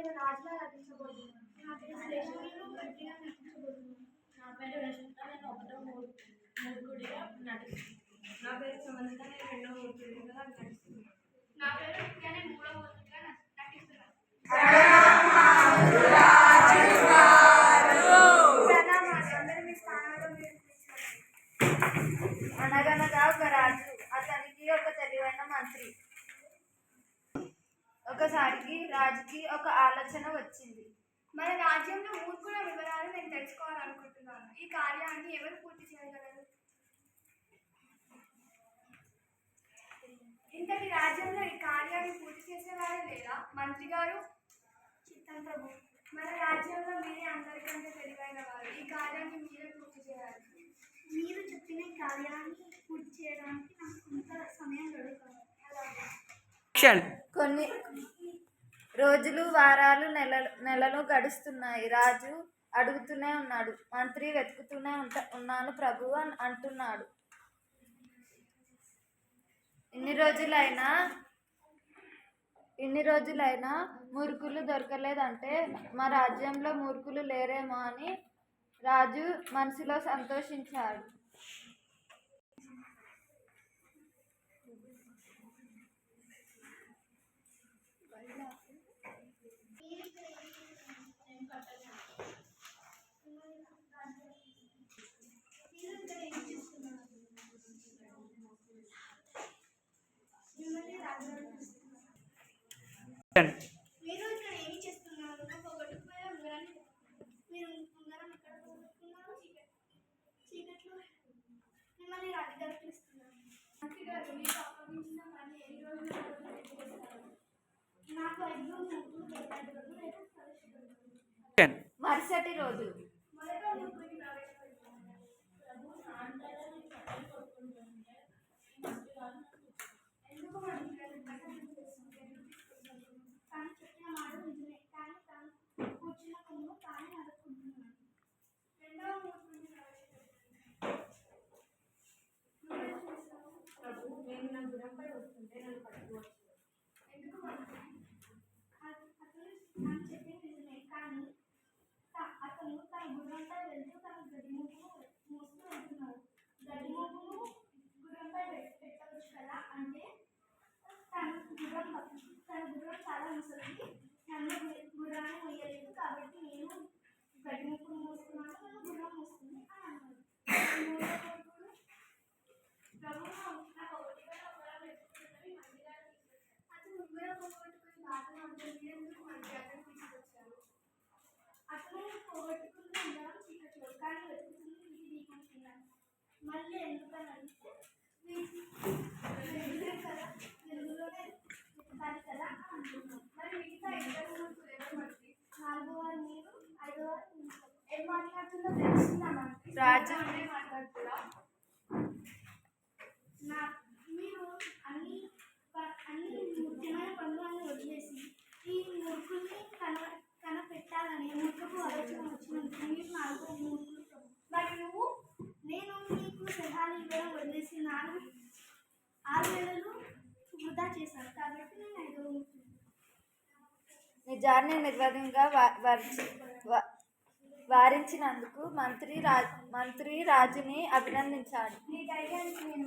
నేను రాజులా నటించబోతున్నాను. నా పేరు శ్రేష్ఠుడిలో గట్టిగా నటించబోతున్నాను. నా పేరు రషిత, నేను ఒకటో మూర్ఖుడిగా నటిస్తున్నాను. నా పేరు సమంత, నేను రెండో మూర్ఖుడిగా నటిస్తున్నాను. నా పేరు నిత్య, నేను మూడో మూర్ఖుడిగా నటిస్తున్నాను. అనగనగా ఒక రాజు, అతనికి ఒక తెలివైన మంత్రి. ఒకసారికి రాజుకి ఒక ఆలోచన వచ్చింది. మన రాజ్యంలో మూర్ఖుల వివరాలు నేను తెలుసుకోవాలనుకుంటున్నాను. ఈ కార్యాన్ని ఎవరు పూర్తి చేయగలరు? ఇంతటి రాజ్యంలో ఈ కార్యాన్ని పూర్తి చేసేవారే లేదా? మంత్రి గారు. చిత్తం ప్రభు, మన రాజ్యంలో మీరే అందరికంటే తెలివైన వారు. ఈ కార్యాన్ని మీరే పూర్తి చేయాలి. మీరు చెప్పిన కార్యాన్ని పూర్తి చేయడానికి నాకు కొంత సమయం గడుపుతాను. కొన్ని రోజులు, వారాలు, నెలలు గడుస్తున్నాయి. రాజు అడుగుతూనే ఉన్నాడు. మంత్రి వెతుకుతూనే ఉన్నాను ప్రభు అని అంటున్నాడు. ఇన్ని రోజులైనా మూర్ఖులు దొరకలేదంటే మా రాజ్యంలో మూర్ఖులు లేరేమో అని రాజు మనసులో సంతోషించాడు. మీరు ఇక్కడ ఏమి చేస్తున్నారు? పోగొట్టుకుపోయిన ఉంగరాన్ని మీరు ఉంగరం ఎక్కడ పోగొట్టుకున్నారు? చీకట్లో మిమ్మల్ని రాజుగారు పిలుస్తున్నారు. మంత్రి గారు, మీకు అప్పగించిన పని ఎన్ని రోజులు చేస్తారు? నాకు 5 రోజులు మరుసటి రోజు మొదట ముగ్గురిని ప్రవేశపెట్టాను. ఎందుకు మంత్రి గారు తాను చెప్పిన మాట నిజమే, కానీ తాను కూర్చున్న కొమ్ము తానే నరుక్కుంటున్నాను. రెండవ మూర్ఖుడిని ప్రభు, నేను నా గుర్రంపై వస్తుంటే నన్ను పట్టుకోవచ్చు. ఎందుకు మంత్రి? అతను చెప్పింది నిజమే, కానీ అతను తన గుర్రంపై వెళ్తూ తన గడిమూపును మోస్తూ వెళ్తున్నాడు. గడిమూపును గుర్రంపై పెట్టవచ్చు కదా, అంటే తన గుర్రం చాలా ముసలిది, నన్ను గుర్రాన్ని మొయ్యలేదు, కాబట్టి నేను గడిమూపును మోస్తున్నాను, నన్ను గుర్రం మోస్తుంది అని అన్నాడు. ప్రభు, నాకు ఒకటిపైన ఒకరాలు ఎత్తుకుందని మంత్రి గారు తీసుకొచ్చారు. అతను ఉంగరం పోగొట్టుకుని బాధలో ఉంటే మీరెందుకు మంత్రి గారిని తీసుకొచ్చారు? అతను పోగొట్టుకున్న ఉంగరం చీకట్లో, కానీ వెతుకుతుంది ఇది దీపం కింద. మళ్ళీ ఎందుకని అడిగితే కదా, వెలుగులోనే వెతకాలి కదా అని అంటున్నాం. మరి మిగతా 2 మూర్ఖులు ఎవరు మంత్రి? 4వ వారు మీరు, 5వ వారు మీరు. ఏం మాట్లాడుతుందో తెలుస్తుందా మంత్రి? రాజు మాట్లాడుతున్నా. మీరు అన్ని ముఖ్యమైన పనులను వదిలేసి ఈ మూర్ఖుల్ని కనపెట్టాలని మూర్ఖపు ఆలోచన వచ్చినందుకు మీరు 4వ మూర్ఖులు. మరి నువ్వు? నేను నీకు సలహాలు ఇవ్వడం వదిలేసి 6 నెలలు వృధా చేశాను, కాబట్టి నేను 5వ మూర్ఖులు. నిజాన్ని నిర్వధంగా వారించినందుకు మంత్రి రాజుని అభినందించాడు. నీ ధైర్యానికి నేను